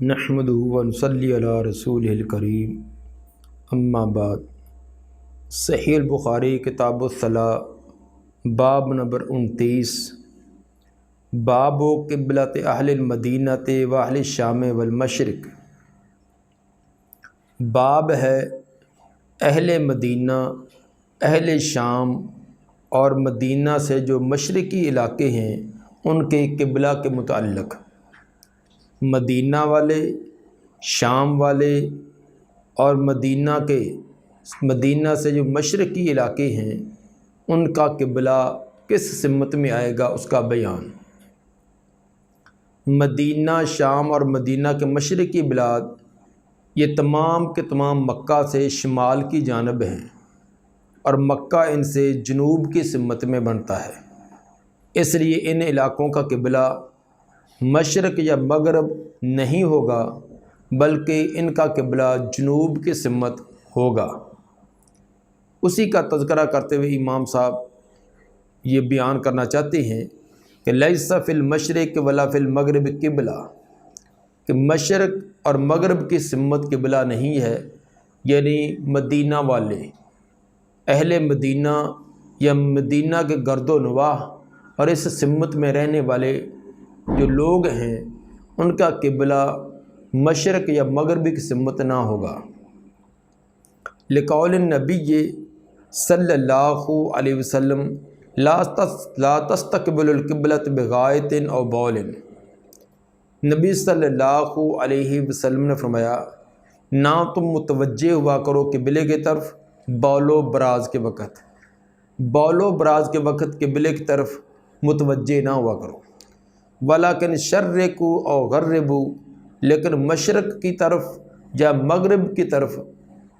نحمدہ و نصلی علی رسولہ الکریم اما بعد۔ صحیح البخاری کتاب الصلاۃ باب نمبر 29 باب قبلۃ اہل المدینۃ و اہل الشام والمشرق۔ باب ہے اہل مدینہ، اہل شام اور مدینہ سے جو مشرقی علاقے ہیں ان کے قبلہ کے متعلق۔ مدینہ والے، شام والے اور مدینہ سے جو مشرقی علاقے ہیں ان کا قبلہ کس سمت میں آئے گا اس کا بیان۔ مدینہ، شام اور مدینہ کے مشرقی بلاد یہ تمام کے تمام مکہ سے شمال کی جانب ہیں اور مکہ ان سے جنوب کی سمت میں بنتا ہے، اس لیے ان علاقوں کا قبلہ مشرق یا مغرب نہیں ہوگا بلکہ ان کا قبلہ جنوب کی سمت ہوگا۔ اسی کا تذکرہ کرتے ہوئے امام صاحب یہ بیان کرنا چاہتے ہیں کہ لیس فی المشرق ولا فی المغرب قبلہ، کہ مشرق اور مغرب کی سمت قبلہ نہیں ہے، یعنی مدینہ والے، اہل مدینہ یا مدینہ کے گرد و نواح اور اس سمت میں رہنے والے جو لوگ ہیں ان کا قبلہ مشرق یا مغربی کی سمت نہ ہوگا۔ لقول النبی صلی اللہ علیہ وسلم لا تستقبل القبلۃ بغائط او بول۔ نبی صلی اللہ علیہ وسلم نے فرمایا نہ تم متوجہ ہوا کرو قبلے کی طرف بول و براز کے وقت، بول و براز کے وقت قبلے کی طرف متوجہ نہ ہوا کرو۔ ولیکن شرقوا او غربوا، لیکن مشرق کی طرف یا مغرب کی طرف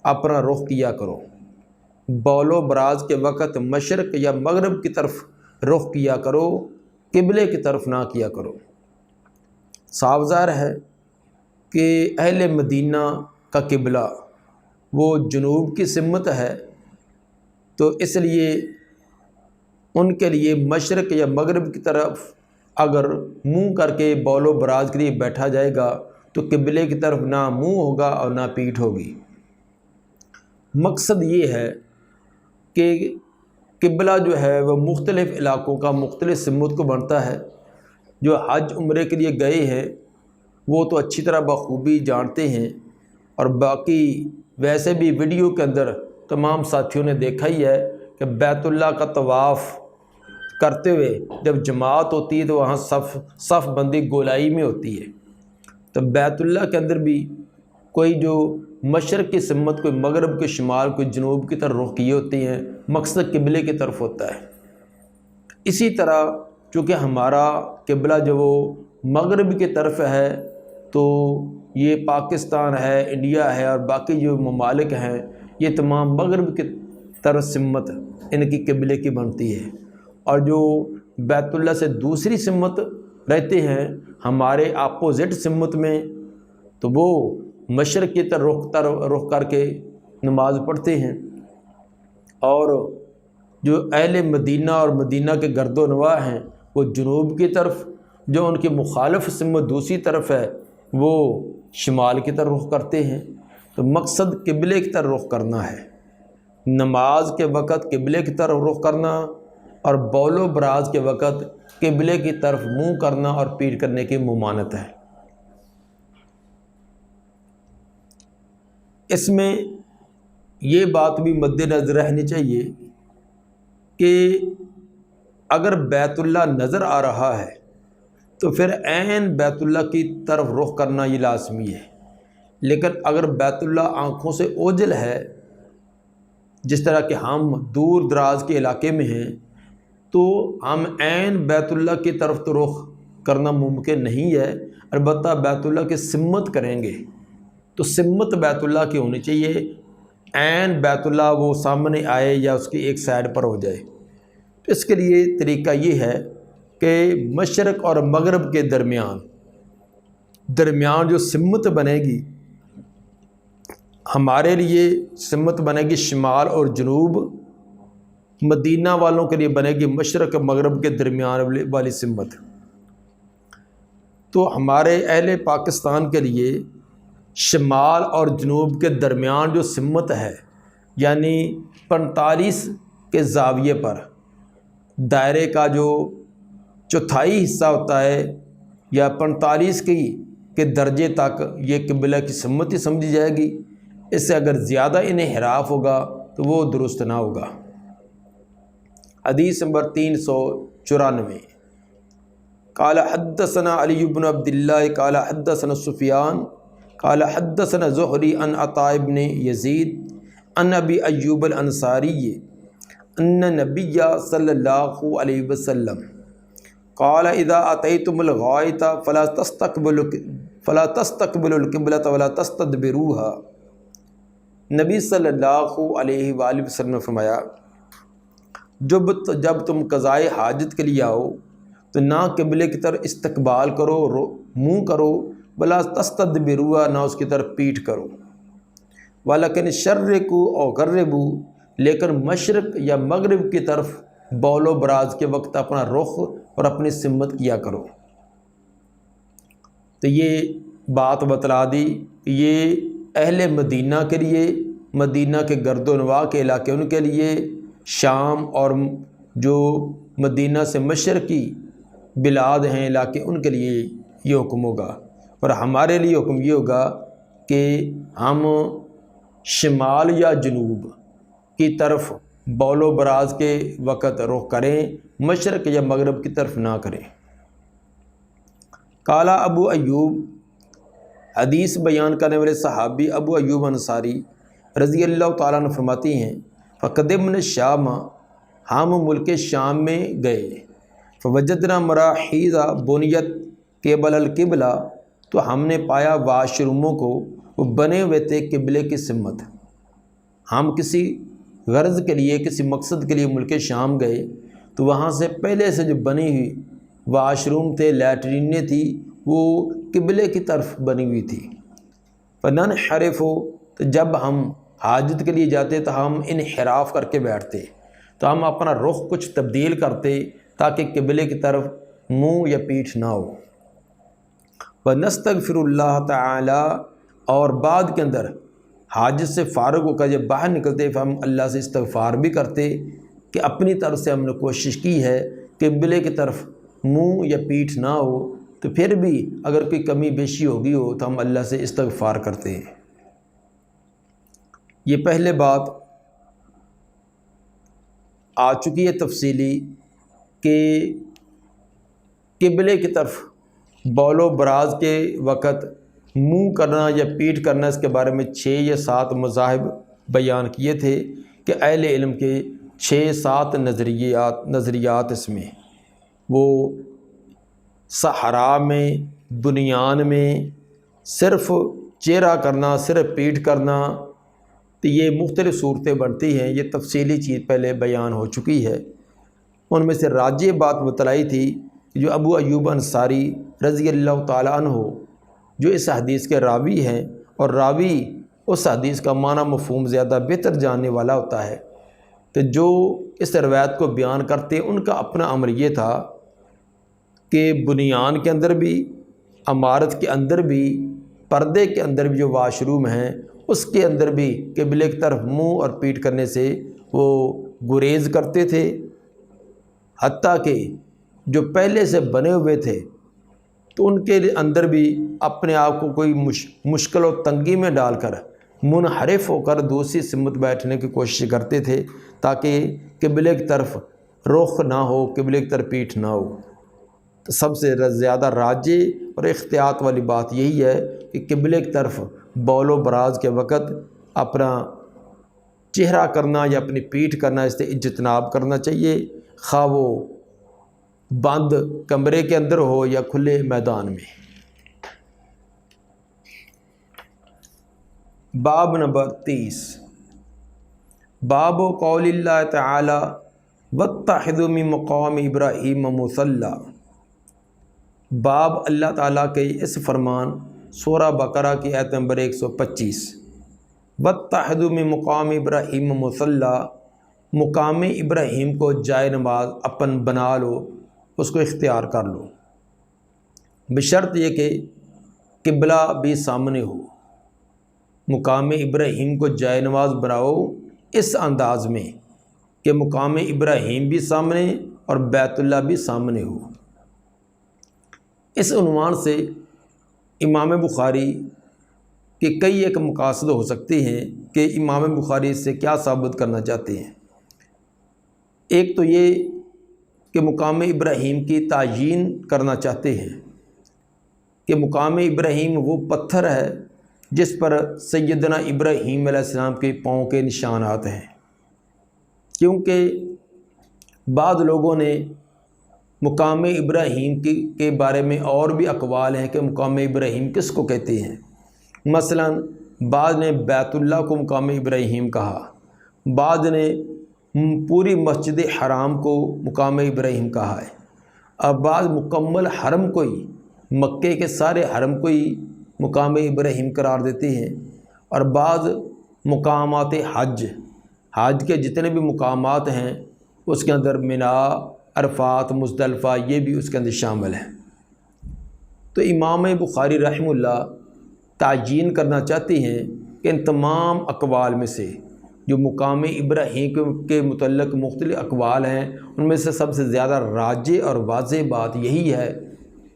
اپنا رخ کیا کرو۔ بول و براز کے وقت مشرق یا مغرب کی طرف رخ کیا کرو، قبلے کی طرف نہ کیا کرو۔ صاف ظاہر ہے کہ اہل مدینہ کا قبلہ وہ جنوب کی سمت ہے، تو اس لیے ان کے لیے مشرق یا مغرب کی طرف اگر منہ کر کے بول و براز کے لیے بیٹھا جائے گا تو قبلے کی طرف نہ منہ ہوگا اور نہ پیٹھ ہوگی۔ مقصد یہ ہے کہ قبلہ جو ہے وہ مختلف علاقوں کا مختلف سمت کو بنتا ہے۔ جو حج عمرے کے لیے گئے ہیں وہ تو اچھی طرح بخوبی جانتے ہیں، اور باقی ویسے بھی ویڈیو کے اندر تمام ساتھیوں نے دیکھا ہی ہے کہ بیت اللہ کا طواف کرتے ہوئے جب جماعت ہوتی ہے تو وہاں صف بندی گولائی میں ہوتی ہے، تو بیت اللہ کے اندر بھی کوئی جو مشرق کی سمت، کوئی مغرب، کوئی شمال، کوئی جنوب کی طرف رخ کیے ہوتے ہیں، مقصد قبلے کی طرف ہوتا ہے۔ اسی طرح چونکہ ہمارا قبلہ جو وہ مغرب کی طرف ہے تو یہ پاکستان ہے، انڈیا ہے اور باقی جو ممالک ہیں یہ تمام مغرب کی طرف سمت ان کی قبلے کی بنتی ہے، اور جو بیت اللہ سے دوسری سمت رہتے ہیں ہمارے اپوزٹ سمت میں تو وہ مشرق کی طرف رخ کر کے نماز پڑھتے ہیں، اور جو اہل مدینہ اور مدینہ کے گرد و نواح ہیں وہ جنوب کی طرف، جو ان کی مخالف سمت دوسری طرف ہے وہ شمال کی طرف رخ کرتے ہیں۔ تو مقصد قبلے کی طرف رخ کرنا ہے، نماز کے وقت قبلے کی طرف رخ کرنا، اور بول و براز کے وقت قبلے کی طرف منہ کرنا اور پیٹھ کرنے کی ممانعت ہے۔ اس میں یہ بات بھی مد نظر رہنی چاہیے کہ اگر بیت اللہ نظر آ رہا ہے تو پھر عین بیت اللہ کی طرف رخ کرنا یہ لازمی ہے، لیکن اگر بیت اللہ آنکھوں سے اوجھل ہے، جس طرح کہ ہم دور دراز کے علاقے میں ہیں، تو ہم عین بیت اللہ کی طرف تو رخ کرنا ممکن نہیں ہے، البتہ بیت اللہ کی سمت کریں گے تو سمت بیت اللہ کی ہونی چاہیے، عین بیت اللہ وہ سامنے آئے یا اس کی ایک سائڈ پر ہو جائے۔ تو اس کے لیے طریقہ یہ ہے کہ مشرق اور مغرب کے درمیان جو سمت بنے گی، ہمارے لیے سمت بنے گی شمال اور جنوب، مدینہ والوں کے لیے بنے گی مشرق اور مغرب کے درمیان والی سمت۔ تو ہمارے اہل پاکستان کے لیے شمال اور جنوب کے درمیان جو سمت ہے، یعنی 45 کے زاویے پر دائرے کا جو چوتھائی حصہ ہوتا ہے یا 45 کے درجے تک یہ قبلہ کی سمت ہی سمجھی جائے گی۔ اس سے اگر زیادہ انحراف ہوگا تو وہ درست نہ ہوگا۔ حدیث نمبر 394، قال حدثنا علی بن عبد اللہ قال حدثنا سفیان قال حدثنا زہری عن عطاء بن یزید عن ابی ایوب الانصاری ان نبی صلی اللہ علیہ وسلم قال اذا اتیتم الغائط فلا تستقبلوا القبلۃ ولا تستدبروها۔ نبی صلی اللہ علیہ وآلہ وسلم نے فرمایا، جب تم قضائے حاجت کے لیے آؤ تو نہ قبلے کی طرف استقبال کرو، منہ کرو، ولا تستدبروها، نہ اس کی طرف پیٹھ کرو، ولیکن شرقوا او غربوا، لیکن مشرق یا مغرب کی طرف بول و براز کے وقت اپنا رخ اور اپنی سمت کیا کرو۔ تو یہ بات بتلا دی کہ یہ اہل مدینہ کے لیے، مدینہ کے گرد و نواح کے علاقے ان کے لیے، شام اور جو مدینہ سے مشرقی بلاد ہیں علاقے ان کے لیے یہ حکم ہوگا، اور ہمارے لیے حکم یہ ہوگا کہ ہم شمال یا جنوب کی طرف بول و براز کے وقت رخ کریں، مشرق یا مغرب کی طرف نہ کریں۔ قال ابو ایوب، حدیث بیان کرنے والے صحابی ابو ایوب انصاری رضی اللہ تعالیٰ عنہ فرماتی ہیں، فقدمنا الشام، ہم ملک شام میں گئے، فوجدنا مراحیض بنیت قبل القبلہ، تو ہم نے پایا واش روموں کو وہ بنے ہوئے تھے قبلے کی سمت۔ ہم کسی غرض کے لیے، کسی مقصد کے لیے ملک شام گئے تو وہاں سے پہلے سے جو بنی ہوئی واش روم تھے، لیٹرینیں تھی، وہ قبلے کی طرف بنی ہوئی تھی۔ فننحرف، تو جب ہم حاجت کے لیے جاتے تو ہم انحراف کر کے بیٹھتے، تو ہم اپنا رخ کچھ تبدیل کرتے تاکہ قبلے کی طرف منہ یا پیٹھ نہ ہو۔ ونستغفر اللہ تعالی، اور بعد کے اندر حاجت سے فارغ ہو کر جب باہر نکلتے ہم اللہ سے استغفار بھی کرتے کہ اپنی طرف سے ہم نے کوشش کی ہے کہ قبلے کی طرف منہ یا پیٹھ نہ ہو، تو پھر بھی اگر کوئی کمی بیشی ہوگی ہو تو ہم اللہ سے استغفار کرتے ہیں۔ یہ پہلے بات آ چکی ہے تفصیلی کہ قبلے کی طرف بول و براز کے وقت منہ کرنا یا پیٹھ کرنا، اس کے بارے میں 6 یا 7 مذاہب بیان کیے تھے کہ اہل علم کے 6-7 نظریات اس میں، وہ صحرا میں، بنیان میں صرف چہرہ کرنا، صرف پیٹھ کرنا، تو یہ مختلف صورتیں بنتی ہیں۔ یہ تفصیلی چیز پہلے بیان ہو چکی ہے۔ ان میں سے راجح بات بتلائی تھی کہ جو ابو ایوب انصاری رضی اللہ تعالیٰ عنہ جو اس حدیث کے راوی ہیں، اور راوی اس حدیث کا معنی مفہوم زیادہ بہتر جاننے والا ہوتا ہے، تو جو اس روایت کو بیان کرتے ان کا اپنا امر یہ تھا کہ بنیان کے اندر بھی، عمارت کے اندر بھی، پردے کے اندر بھی جو واش روم ہیں اس کے اندر بھی قبلے کی طرف منہ اور پیٹھ کرنے سے وہ گریز کرتے تھے، حتیٰ کہ جو پہلے سے بنے ہوئے تھے تو ان کے اندر بھی اپنے آپ کو کوئی مشکل و تنگی میں ڈال کر منحرف ہو کر دوسری سمت بیٹھنے کی کوشش کرتے تھے تاکہ قبلے کی طرف رخ نہ ہو، قبلے کی طرف پیٹھ نہ ہو۔ تو سب سے زیادہ راجح اور احتیاط والی بات یہی ہے کہ قبلے کی طرف بول و براز کے وقت اپنا چہرہ کرنا یا اپنی پیٹھ کرنا، اس سے اجتناب کرنا چاہیے، خواہ وہ بند کمرے کے اندر ہو یا کھلے میدان میں۔ باب نمبر 30، باب قول اللہ تعالی واتخذوا من مقام ابراہیم مصلی، باب اللہ تعالیٰ کے اس فرمان سورہ بقرہ کی آیت نمبر 125، واتخذوا من مقام ابراہیم مصلی، مقام ابراہیم کو جائے نماز اپن بنا لو، اس کو اختیار کر لو۔ بشرط یہ کہ قبلہ بھی سامنے ہو۔ مقام ابراہیم کو جائے نماز بناؤ اس انداز میں کہ مقام ابراہیم بھی سامنے اور بیت اللہ بھی سامنے ہو۔ اس عنوان سے امام بخاری کے کئی ایک مقاصد ہو سکتے ہیں کہ امام بخاری اس سے کیا ثابت کرنا چاہتے ہیں۔ ایک تو یہ کہ مقام ابراہیم کی تعیین کرنا چاہتے ہیں کہ مقام ابراہیم وہ پتھر ہے جس پر سیدنا ابراہیم علیہ السلام کے پاؤں کے نشانات ہیں، کیونکہ بعض لوگوں نے مقام ابراہیم کے بارے میں اور بھی اقوال ہیں کہ مقام ابراہیم کس کو کہتے ہیں۔ مثلا بعض نے بیت اللہ کو مقام ابراہیم کہا، بعض نے پوری مسجد حرام کو مقام ابراہیم کہا ہے، اور بعض مکمل حرم کو ہی، مکے کے سارے حرم کو ہی مقام ابراہیم قرار دیتے ہیں، اور بعض مقامات حج کے جتنے بھی مقامات ہیں اس کے اندر منا، عرفات، مزدلفہ یہ بھی اس کے اندر شامل ہیں۔ تو امام بخاری رحمہ اللہ تعیین کرنا چاہتے ہیں کہ ان تمام اقوال میں سے جو مقام ابراہیم کے متعلق مختلف اقوال ہیں ان میں سے سب سے زیادہ راجح اور واضح بات یہی ہے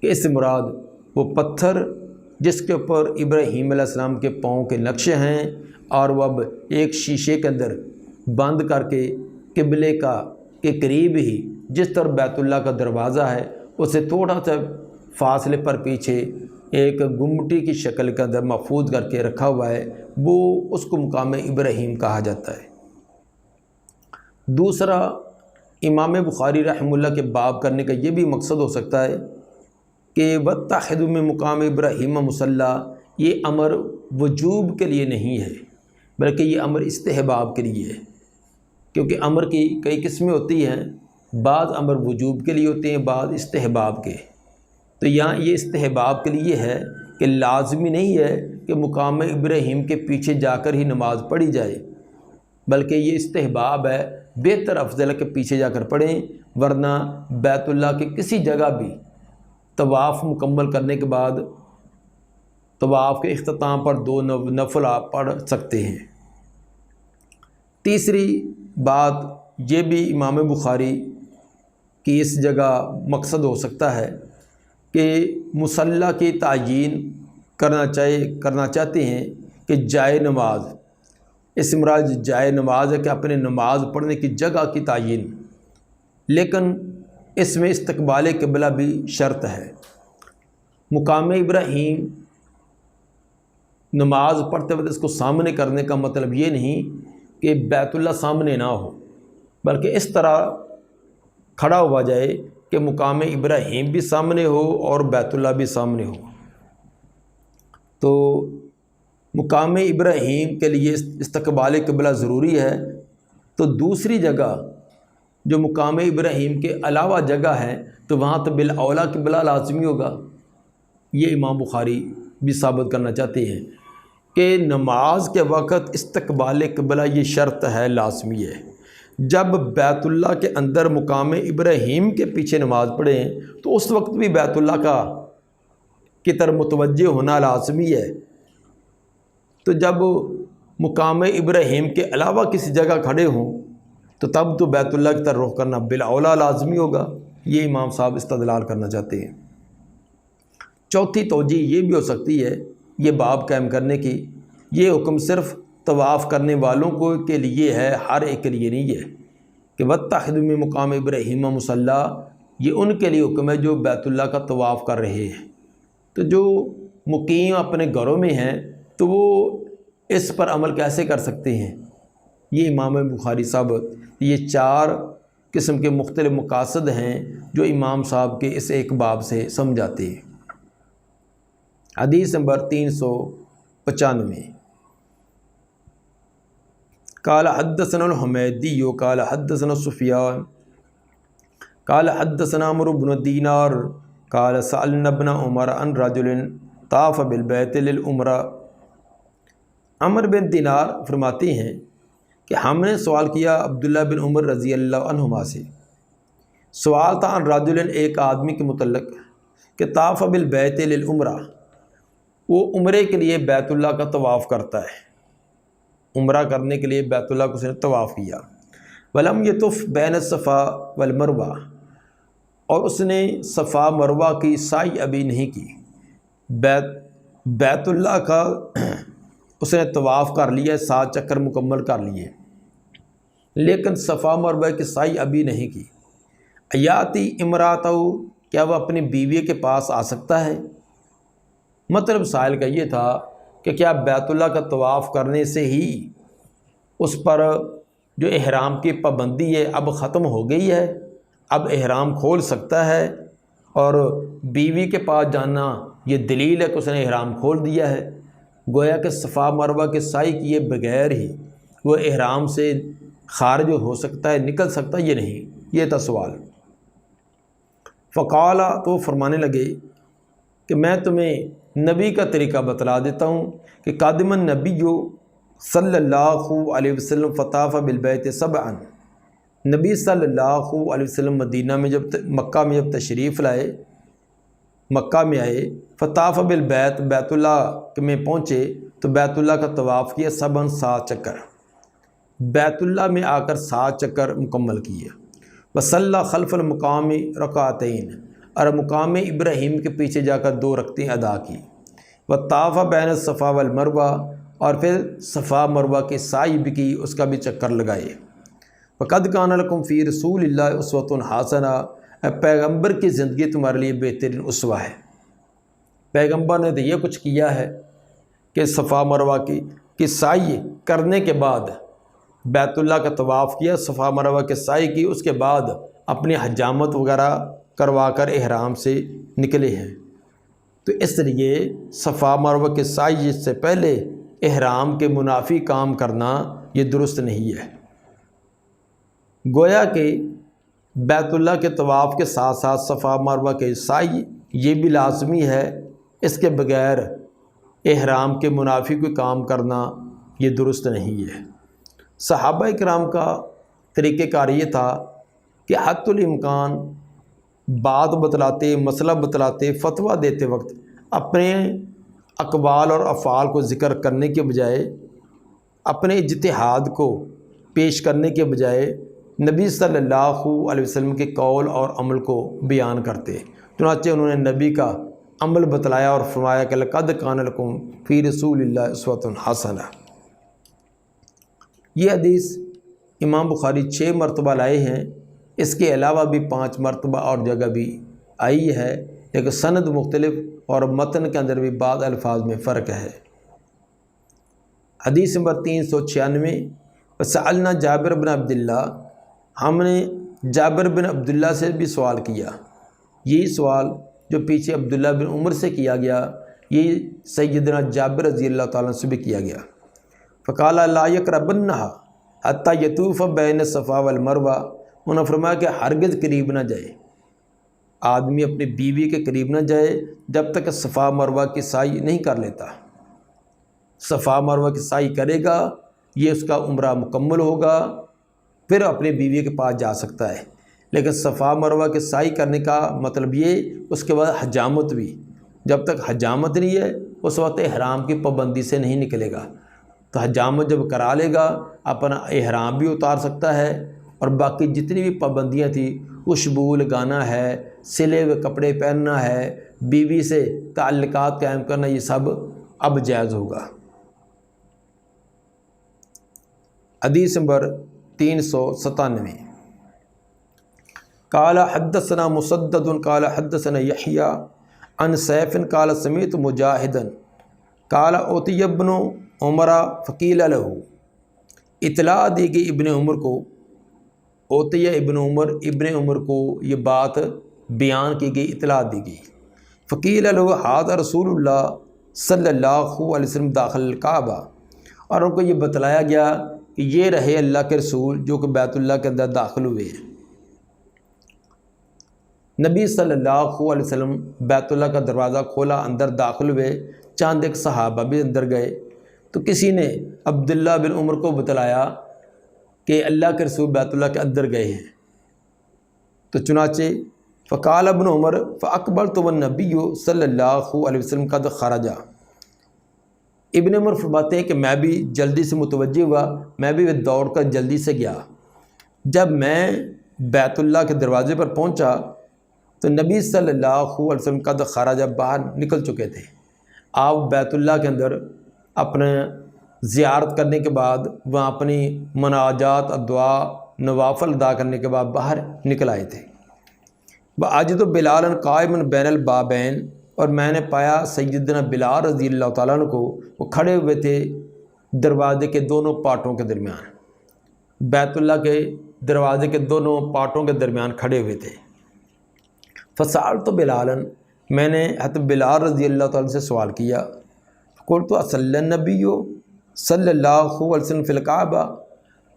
کہ اس سے مراد وہ پتھر جس کے اوپر ابراہیم علیہ السلام کے پاؤں کے نقشے ہیں، اور وہ اب ایک شیشے کے اندر بند کر کے قبلے کے قریب ہی جس طرح بیت اللہ کا دروازہ ہے اسے تھوڑا سا فاصلے پر پیچھے ایک گمٹی کی شکل کے اندر محفوظ کر کے رکھا ہوا ہے، وہ اس کو مقام ابراہیم کہا جاتا ہے۔ دوسرا، امام بخاری رحمہ اللہ کے باب کرنے کا یہ بھی مقصد ہو سکتا ہے کہ وَاتَّخِذُوا مِن مقام ابراہیم مصلی، یہ امر وجوب کے لیے نہیں ہے بلکہ یہ امر استحباب کے لیے ہے، کیونکہ امر کی کئی قسمیں ہوتی ہیں، بعض امر وجوب کے لیے ہوتے ہیں، بعض استحباب کے۔ تو یہاں یہ استحباب کے لیے ہے کہ لازمی نہیں ہے کہ مقام ابراہیم کے پیچھے جا کر ہی نماز پڑھی جائے، بلکہ یہ استحباب ہے، بہتر افضل ہے کہ پیچھے جا کر پڑھیں، ورنہ بیت اللہ کی کسی جگہ بھی طواف مکمل کرنے کے بعد طواف کے اختتام پر 2 نفل آپ پڑھ سکتے ہیں۔ تیسری بات یہ بھی امام بخاری کی اس جگہ مقصد ہو سکتا ہے کہ مصلی کی تعیین کرنا چاہتے ہیں کہ جائے نماز، اس مراد جائے نماز ہے کہ اپنے نماز پڑھنے کی جگہ کی تعیین، لیکن اس میں استقبال قبلہ بھی شرط ہے۔ مقام ابراہیم نماز پڑھتے وقت اس کو سامنے کرنے کا مطلب یہ نہیں کہ بیت اللہ سامنے نہ ہو، بلکہ اس طرح کھڑا ہوا جائے کہ مقام ابراہیم بھی سامنے ہو اور بیت اللہ بھی سامنے ہو۔ تو مقام ابراہیم کے لیے استقبال قبلہ ضروری ہے، تو دوسری جگہ جو مقام ابراہیم کے علاوہ جگہ ہے تو وہاں تو بالاولیٰ قبلہ لازمی ہوگا۔ یہ امام بخاری بھی ثابت کرنا چاہتے ہیں کہ نماز کے وقت استقبال قبلہ یہ شرط ہے، لازمی ہے۔ جب بیت اللہ کے اندر مقام ابراہیم کے پیچھے نماز پڑھیں تو اس وقت بھی بیت اللہ کی طرف متوجہ ہونا لازمی ہے۔ تو جب مقام ابراہیم کے علاوہ کسی جگہ کھڑے ہوں تو تب تو بیت اللہ کی طرف رخ کرنا بالاولیٰ لازمی ہوگا، یہ امام صاحب استدلال کرنا چاہتے ہیں۔ چوتھی توجہ یہ بھی ہو سکتی ہے یہ باب قائم کرنے کی، یہ حکم صرف طواف کرنے والوں کے لیے ہے، ہر ایک کے لیے نہیں ہے، کہ وَاتَّخِذُوا مِن مقام ابراہیم مصلی، یہ ان کے لیے حکم ہے جو بیت اللہ کا طواف کر رہے ہیں۔ تو جو مقیم اپنے گھروں میں ہیں تو وہ اس پر عمل کیسے کر سکتے ہیں؟ یہ امام بخاری صاحب یہ 4 قسم کے مختلف مقاصد ہیں جو امام صاحب کے اس ایک باب سے سمجھاتے ہیں۔ حدیث نمبر 395، قال حدثنا الحمیدی قال حدثنا سفیان قال حدثنا عمرو بن دینار قال سألنا ابن عمر عن رجل طاف بالبیت للعمرہ۔ عمر بن دینار فرماتے ہیں کہ ہم نے سوال کیا عبداللہ بن عمر رضی اللہ عنہما سے، سوال تھا عن رجل ایک آدمی کے متعلق، کہ طاف بالبیت للعمرہ، وہ عمرے کے لیے بیت اللہ کا طواف کرتا ہے، عمرہ کرنے کے لیے بیت اللہ کو اس نے طواف کیا۔ ولم یطف بین الصفا والمروہ، اور اس نے صفا مروہ کی سعی ابھی نہیں کی، بیت اللہ کا اس نے طواف کر لیا، 7 چکر مکمل کر لیے، لیکن صفا مروہ کی سعی ابھی نہیں کی۔ ایاتی امراتہ، کیا وہ اپنی بیوی کے پاس آ سکتا ہے؟ مطلب سائل کا یہ تھا کہ کیا بیت اللہ کا طواف کرنے سے ہی اس پر جو احرام کی پابندی ہے اب ختم ہو گئی ہے، اب احرام کھول سکتا ہے؟ اور بیوی کے پاس جانا یہ دلیل ہے کہ اس نے احرام کھول دیا ہے، گویا کہ صفا مروہ کے سعی کیے بغیر ہی وہ احرام سے خارج ہو سکتا ہے، نکل سکتا ہے، یہ نہیں، یہ تھا سوال۔ فقالا، تو فرمانے لگے کہ میں تمہیں نبی کا طریقہ بتلا دیتا ہوں کہ قادم النبی صلی اللہ علیہ وسلم فطاف بالبیت سبعا، نبی صلی اللہ علیہ وسلم مدینہ میں مکہ میں جب تشریف لائے، مکہ میں آئے، فطاف بالبیت، بیت اللہ میں پہنچے تو بیت اللہ کا طواف کیا، 7 چکر، بیت اللہ میں آ کر 7 چکر مکمل کیے۔ وصلی خلف المقام رکعتین، اور مقام ابراہیم کے پیچھے جا کر 2 رکعتیں ادا کی۔ وطاف بین الصفا والمروہ، اور پھر صفا مروہ کی سعی بھی کی، اس کا بھی چکر لگائے۔ وقد کان لکم فی رسول اللہ اسوۃ حسنہ، پیغمبر کی زندگی تمہارے لیے بہترین اسوہ ہے۔ پیغمبر نے تو یہ کچھ کیا ہے کہ صفا مروہ کی سعی کرنے کے بعد بیت اللہ کا طواف کیا، صفا مروہ کے سعی کی، اس کے بعد اپنی حجامت وغیرہ کروا کر احرام سے نکلے ہیں۔ تو اس لیے صفا مروہ کے سعی سے پہلے احرام کے منافی کام کرنا یہ درست نہیں ہے۔ گویا کہ بیت اللہ کے طواف کے ساتھ ساتھ صفا مروہ کے سعی یہ بھی لازمی ہے، اس کے بغیر احرام کے منافی کوئی کام کرنا یہ درست نہیں ہے۔ صحابہ کرام کا طریقہ کار یہ تھا کہ حتی الامکان بات بتلاتے، مسئلہ بتلاتے، فتویٰ دیتے وقت اپنے اقوال اور افعال کو ذکر کرنے کے بجائے، اپنے اجتہاد کو پیش کرنے کے بجائے نبی صلی اللہ علیہ وسلم کے قول اور عمل کو بیان کرتے۔ چنانچہ انہوں نے نبی کا عمل بتلایا اور فرمایا کہ لقد کان لکم فی رسول اللہ اسوۃ حسنہ۔ یہ حدیث امام بخاری 6 مرتبہ لائے ہیں، اس کے علاوہ بھی 5 مرتبہ اور جگہ بھی آئی ہے، لیکن سند مختلف اور متن کے اندر بھی بعض الفاظ میں فرق ہے۔ حدیث نمبر 396، وسألنا جابر بن عبداللہ، ہم نے جابر بن عبداللہ سے بھی سوال کیا، یہی سوال جو پیچھے عبداللہ بن عمر سے کیا گیا، یہ سیدنا جابر رضی اللہ تعالیٰ عنہ سے بھی کیا گیا۔ فقال لا یقربنھا حتی یطوف بین الصفا والمروہ، انہوں نے فرمایا کہ ہرگز قریب نہ جائے، آدمی اپنی بیوی کے قریب نہ جائے جب تک صفا مروہ کی سعی نہیں کر لیتا۔ صفا مروہ کی سعی کرے گا، یہ اس کا عمرہ مکمل ہوگا، پھر اپنی بیوی کے پاس جا سکتا ہے۔ لیکن صفا مروہ کے سعی کرنے کا مطلب یہ، اس کے بعد حجامت بھی، جب تک حجامت نہیں ہے اس وقت احرام کی پابندی سے نہیں نکلے گا۔ تو حجامت جب کرا لے گا اپنا احرام بھی اتار سکتا ہے، اور باقی جتنی بھی پابندیاں تھیں، خوشبو لگانا ہے، سلے ہوئے کپڑے پہننا ہے، بیوی سے تعلقات قائم کرنا، یہ سب اب جائز ہوگا۔ حدیث نمبر 397، قال حدثنا مسدد قال حدثنا یحییٰ عن سیف قال سمعت مجاہدا قال اوتی ابن عمر فقیل لہ، اطلاع دی گئی ابن عمر کو، اوتیہ ابن عمر کو یہ بات بیان کی گئی، اطلاع دی گئی۔ فقیل لہ ھذا رسول اللہ صلی اللہ علیہ وسلم داخل الکعبہ، اور ان کو یہ بتلایا گیا کہ یہ رہے اللہ کے رسول جو کہ بیت اللہ کے اندر داخل ہوئے ہیں۔ نبی صلی اللہ علیہ وسلم بیت اللہ کا دروازہ کھولا، اندر داخل ہوئے، چاند ایک صحابہ بھی اندر گئے، تو کسی نے عبداللہ بن عمر کو بتلایا کہ اللہ کے رسول بیت اللہ کے اندر گئے ہیں۔ تو چنانچہ فقال ابن عمر فاقبلت والنبی صلی اللہ علیہ وسلم قد خرجا۔ ابن عمر فرماتے ہیں کہ میں بھی جلدی سے متوجہ ہوا، میں بھی دوڑ کر جلدی سے گیا۔ جب میں بیت اللہ کے دروازے پر پہنچا تو نبی صلی اللہ علیہ وسلم قد خرجا، باہر نکل چکے تھے۔ آپ بیت اللہ کے اندر اپنے زیارت کرنے کے بعد وہاں اپنی مناجات، دعا، نوافل ادا کرنے کے بعد باہر نکل آئے تھے۔ وَأَجِدُ بِلَالًا قَائِمًا بَيْنَ الْبَابَيْنِ، اور میں نے پایا سیدنا بلال رضی اللہ تعالیٰ عنہ کو، وہ کھڑے ہوئے تھے دروازے کے دونوں پارٹوں کے درمیان، بیت اللہ کے دروازے کے دونوں پارٹوں کے درمیان کھڑے ہوئے تھے۔ فسألت بلالا، میں نے حضرت بلال رضی اللہ تعالیٰ سے سوال کیا، قلت اصلی النبی صلی اللہ علیہ وسلم فی الکعبہ،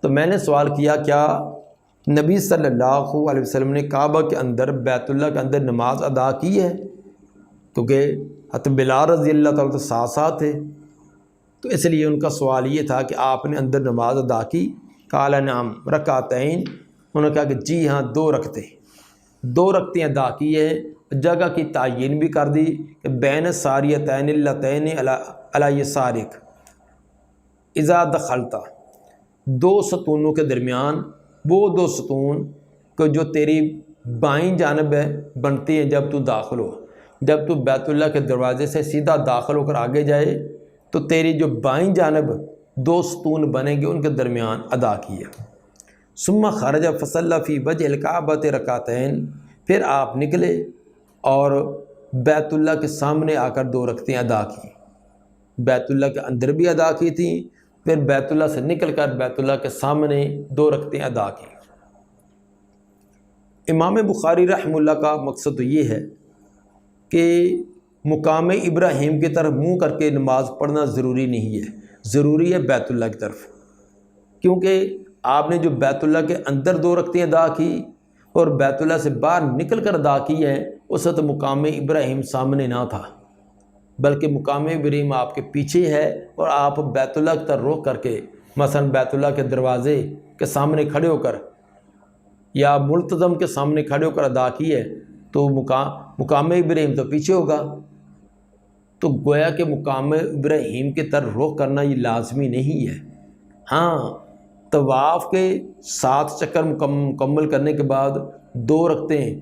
تو میں نے سوال کیا کیا نبی صلی اللہ علیہ وسلم نے کعبہ کے اندر، بیت اللہ کے اندر نماز ادا کی ہے؟ کیونکہ حضرت بلال رضی اللہ تعالیٰ تو ساتھ ساتھ تھے، تو اس لیے ان کا سوال یہ تھا کہ آپ نے اندر نماز ادا کی؟ قال نعم رکعتین، انہوں نے کہا کہ جی ہاں، 2 رکعتیں ادا کی ہے۔ جگہ کی تعین بھی کر دی کہ بین ساریتین اللتین علی یسارک اذا دخلتا، 2 ستونوں کے درمیان، وہ 2 ستون کہ جو تیری بائیں جانب ہے بنتی ہیں جب تو داخل ہو، جب تو بیت اللہ کے دروازے سے سیدھا داخل ہو کر آگے جائے تو تیری جو بائیں جانب 2 ستون بنیں گے، ان کے درمیان ادا کیا۔ ثم خرج فصلی فی وجہ الکعبۃ رکعتین، پھر آپ نکلے اور بیت اللہ کے سامنے آ کر 2 رکعتیں ادا کی، بیت اللہ کے اندر بھی ادا کی تھیں، پھر بیت اللہ سے نکل کر بیت اللہ کے سامنے 2 رکعتیں ادا کی۔ امام بخاری رحمہ اللہ کا مقصد تو یہ ہے کہ مقام ابراہیم کی طرف منہ کر کے نماز پڑھنا ضروری نہیں ہے، ضروری ہے بیت اللہ کی طرف، کیونکہ آپ نے جو بیت اللہ کے اندر 2 رکعتیں ادا کی اور بیت اللہ سے باہر نکل کر ادا کی ہے، اس وقت مقام ابراہیم سامنے نہ تھا، بلکہ مقام ابراہیم آپ کے پیچھے ہے، اور آپ بیت اللہ کی طرف رخ کر کے مثلا بیت اللہ کے دروازے کے سامنے کھڑے ہو کر یا ملتزم کے سامنے کھڑے ہو کر ادا کی ہے تو مقام ابراہیم تو پیچھے ہوگا، تو گویا کہ مقام ابراہیم کی طرف رخ کرنا یہ لازمی نہیں ہے۔ ہاں، طواف کے 7 چکر مکمل کرنے کے بعد 2 رکعتیں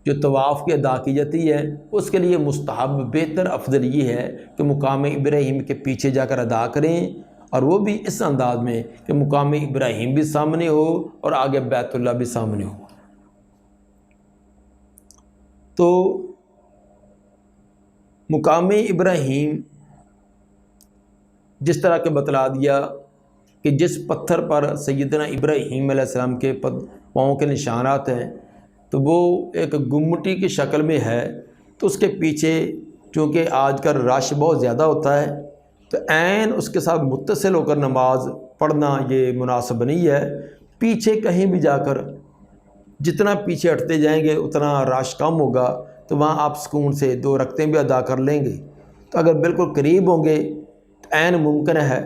جو طواف کی ادا کی جاتی ہے، اس کے لیے مستحب، بہتر، افضل یہ ہے کہ مقام ابراہیم کے پیچھے جا کر ادا کریں، اور وہ بھی اس انداز میں کہ مقام ابراہیم بھی سامنے ہو اور آگے بیت اللہ بھی سامنے ہو۔ تو مقام ابراہیم جس طرح کہ بتلا دیا کہ جس پتھر پر سیدنا ابراہیم علیہ السلام کے پاؤں کے نشانات ہیں، تو وہ ایک گمٹی کی شکل میں ہے، تو اس کے پیچھے چونکہ آج کل رش بہت زیادہ ہوتا ہے، تو عین اس کے ساتھ متصل ہو کر نماز پڑھنا یہ مناسب نہیں ہے۔ پیچھے کہیں بھی جا کر جتنا پیچھے ہٹتے جائیں گے اتنا رش کم ہوگا، تو وہاں آپ سکون سے 2 رکعتیں بھی ادا کر لیں گے۔ تو اگر بالکل قریب ہوں گے تو عین ممکن ہے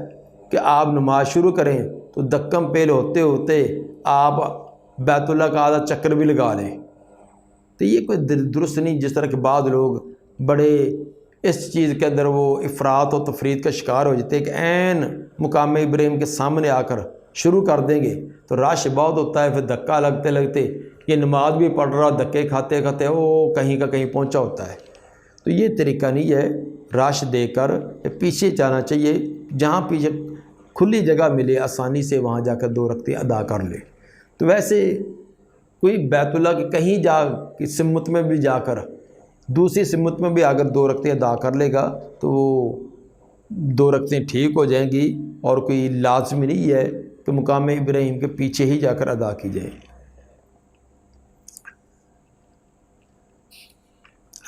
کہ آپ نماز شروع کریں تو دکم پیل ہوتے ہوتے آپ بیت اللہ کا آدھا چکر بھی لگا لیں، تو یہ کوئی درست نہیں۔ جس طرح کہ بعض لوگ بڑے اس چیز کے اندر وہ افراط و تفرید کا شکار ہو جاتے ہیں کہ عین مقام ابراہیم کے سامنے آ کر شروع کر دیں گے تو رش بہت ہوتا ہے، پھر دھکا لگتے لگتے یہ نماز بھی پڑھ رہا، دھکے کھاتے کھاتے وہ کہیں کا کہیں پہنچا ہوتا ہے۔ تو یہ طریقہ نہیں ہے، رش دے کر پیچھے جانا چاہیے، جہاں پیچھے کھلی جگہ ملے آسانی سے وہاں جا کر 2 رکعتیں ادا کر لے۔ تو ویسے کوئی بیت اللہ کی کہیں جا کی سمت میں بھی جا کر دوسری سمت میں بھی اگر 2 رکعتیں ادا کر لے گا تو وہ 2 رکعتیں ٹھیک ہو جائیں گی، اور کوئی لازمی نہیں ہے کہ مقام ابراہیم کے پیچھے ہی جا کر ادا کی جائے۔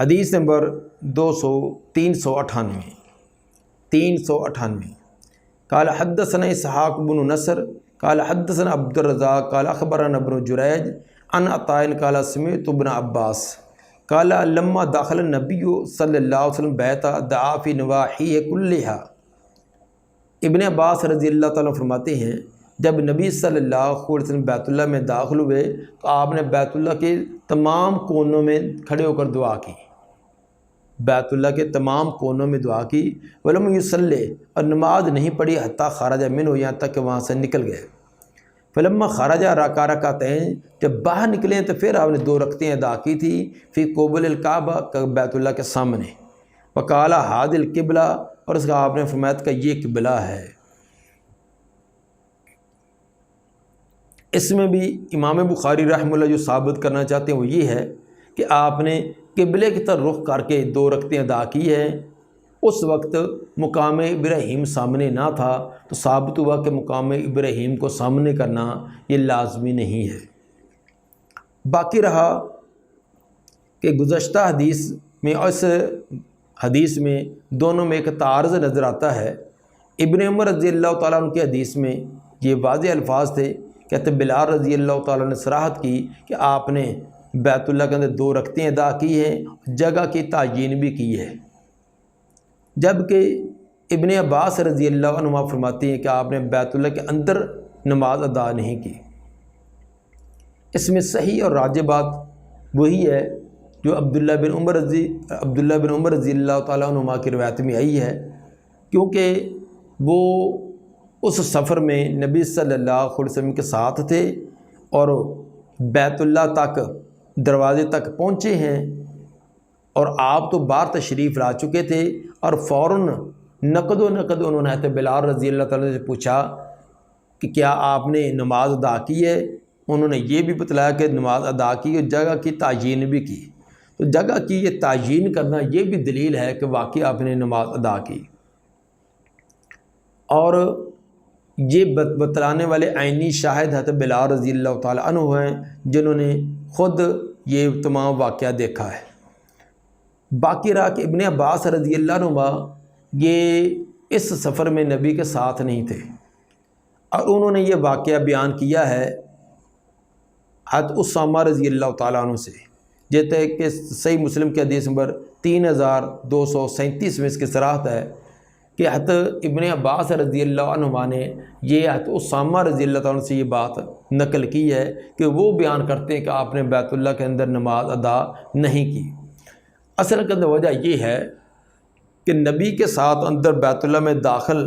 حدیث نمبر 398 قال حدثنا اسحاق بن نصر قال حدثنا عبد الرزاق قال اخبرنا ابن جریج عن عطاء قال سمعت ابن عباس قال لما دخل النبی صلی اللہ علیہ وسلم بیت دعا فی نواحیہ کلہا۔ ابن عباس رضی اللہ تعالیٰ فرماتے ہیں جب نبی صلی اللہ علیہ وسلم بیت اللہ میں داخل ہوئے تو آپ نے بیت اللہ کے تمام کونوں میں کھڑے ہو کر دعا کی، بیت اللہ کے تمام کونوں میں دعا کی، ولم یصلی، اور نماز نہیں پڑھی حتیٰ خرج منہ، یہاں تک کہ وہاں سے نکل گئے۔ فلما خرج رکعتین، جب باہر نکلے تو پھر آپ نے 2 رکعتیں ادا کی تھی، فی قبل الکعبہ، بیت اللہ کے سامنے، وقال ھذا القبلہ، اور اس کا آپ نے فرمایا کہ یہ قبلہ ہے۔ اس میں بھی امام بخاری رحمہ اللہ جو ثابت کرنا چاہتے ہیں وہ یہ ہے کہ آپ نے قبلے کی طرف رخ کر کے 2 رکعتیں ادا کی ہے۔ اس وقت مقام ابراہیم سامنے نہ تھا، تو ثابت ہوا کہ مقام ابراہیم کو سامنے کرنا یہ لازمی نہیں ہے۔ باقی رہا کہ گزشتہ حدیث میں اور اس حدیث میں دونوں میں ایک تعارض نظر آتا ہے۔ ابن عمر رضی اللہ تعالیٰ عنہ کی حدیث میں یہ واضح الفاظ تھے، کہتے بلال رضی اللہ تعالیٰ نے صراحت کی کہ آپ نے بیت اللہ کے اندر 2 رکعتیں ادا کی ہیں، جگہ کی تعیین بھی کی ہے، جبکہ ابن عباس رضی اللہ عنہ فرماتے ہیں کہ آپ نے بیت اللہ کے اندر نماز ادا نہیں کی۔ اس میں صحیح اور راجح بات وہی ہے جو عبداللہ بن عمر رضی اللہ تعالیٰ عنہ کی روایت میں آئی ہے، کیونکہ وہ اس سفر میں نبی صلی اللہ علیہ وسلم کے ساتھ تھے اور بیت اللہ تک دروازے تک پہنچے ہیں، اور آپ تو باہر تشریف لا چکے تھے، اور فوراً نقد انہوں نے بلال رضی اللہ تعالیٰ سے پوچھا کہ کیا آپ نے نماز ادا کی ہے؟ انہوں نے یہ بھی بتلایا کہ نماز ادا کی اور جگہ کی تعیین بھی کی۔ تو جگہ کی یہ تعیین کرنا یہ بھی دلیل ہے کہ واقعی آپ نے نماز ادا کی، اور یہ بتلانے والے عینی شاہد حضرت بلال رضی اللہ تعالیٰ عنہ ہیں، جنہوں نے خود یہ تمام واقعہ دیکھا ہے۔ باقی رہا کہ ابن عباس رضی اللہ عنہ یہ اس سفر میں نبی کے ساتھ نہیں تھے، اور انہوں نے یہ واقعہ بیان کیا ہے حضرت اسامہ رضی اللہ تعالیٰ عنہ سے، جیسے کہ صحیح مسلم کے حدیث نمبر 3237 میں اس کی صراحت ہے کہ حضرت ابن عباس رضی اللہ عنہ نے یہ حضرت اسامہ رضی اللہ عنہ سے یہ بات نقل کی ہے کہ وہ بیان کرتے ہیں کہ آپ نے بیت اللہ کے اندر نماز ادا نہیں کی۔ اصل کے اندر وجہ یہ ہے کہ نبی کے ساتھ اندر بیت اللہ میں داخل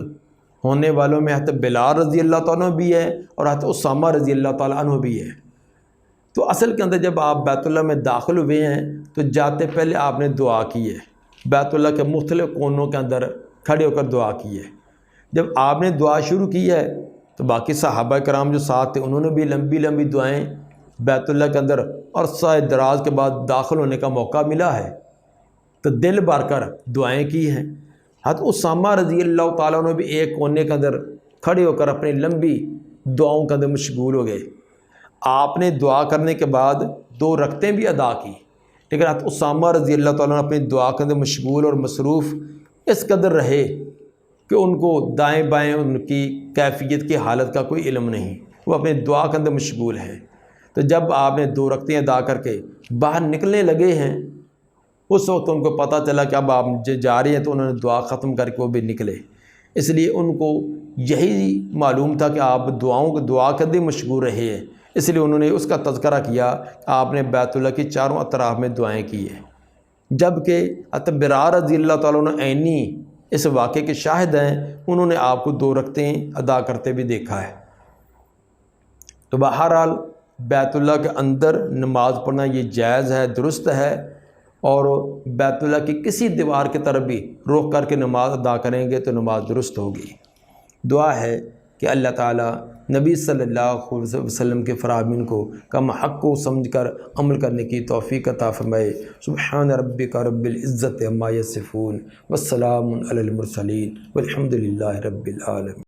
ہونے والوں میں حضرت بلال رضی اللہ تعالیٰ عنہ بھی ہے اور حضرت اسامہ رضی اللہ تعالیٰ عنہ بھی ہے۔ تو اصل کے اندر جب آپ بیت اللہ میں داخل ہوئے ہیں تو جاتے پہلے آپ نے دعا کی ہے، بیت اللہ کے مختلف کونوں کے اندر کھڑے ہو کر دعا کی ہے۔ جب آپ نے دعا شروع کی ہے تو باقی صحابہ کرام جو ساتھ تھے انہوں نے بھی لمبی لمبی دعائیں بیت اللہ کے اندر عرصہ دراز کے بعد داخل ہونے کا موقع ملا ہے تو دل بھر کر دعائیں کی ہیں۔ حضرت اسامہ رضی اللہ تعالیٰ نے بھی ایک کونے کے اندر کھڑے ہو کر اپنی لمبی دعاؤں کے اندر مشغول ہو گئے۔ آپ نے دعا کرنے کے بعد 2 رکعتیں بھی ادا کی، لیکن حضرت اسامہ رضی اللہ تعالیٰ نے اپنی دعا کے اندر مشغول اور مصروف اس قدر رہے کہ ان کو دائیں بائیں ان کی کیفیت کی حالت کا کوئی علم نہیں، وہ اپنی دعا کے اندر مشغول ہیں۔ تو جب آپ نے 2 رکعتیں ادا کر کے باہر نکلنے لگے ہیں، اس وقت ان کو پتہ چلا کہ اب آپ جا رہے ہیں، تو انہوں نے دعا ختم کر کے وہ بھی نکلے۔ اس لیے ان کو یہی معلوم تھا کہ آپ دعا کے اندر مشغول رہے ہیں، اس لیے انہوں نے اس کا تذکرہ کیا کہ آپ نے بیت اللہ کی چاروں اطراف میں دعائیں کی ہیں، جبکہ حضرت بلال رضی اللہ تعالیٰ عنہ عینی اس واقعے کے شاہد ہیں، انہوں نے آپ کو 2 رکعتیں ادا کرتے بھی دیکھا ہے۔ تو بہرحال بیت اللہ کے اندر نماز پڑھنا یہ جائز ہے، درست ہے، اور بیت اللہ کی کسی دیوار کی طرف بھی رخ کر کے نماز ادا کریں گے تو نماز درست ہوگی۔ دعا ہے کہ اللہ تعالیٰ نبی صلی اللہ علیہ وسلم کے فرامین کو کم حق کو سمجھ کر عمل کرنے کی توفیق عطا فرمائے۔ سبحان ربک رب العزت عما یصفون والسلام علی المرسلین والحمد للہ رب العالمین۔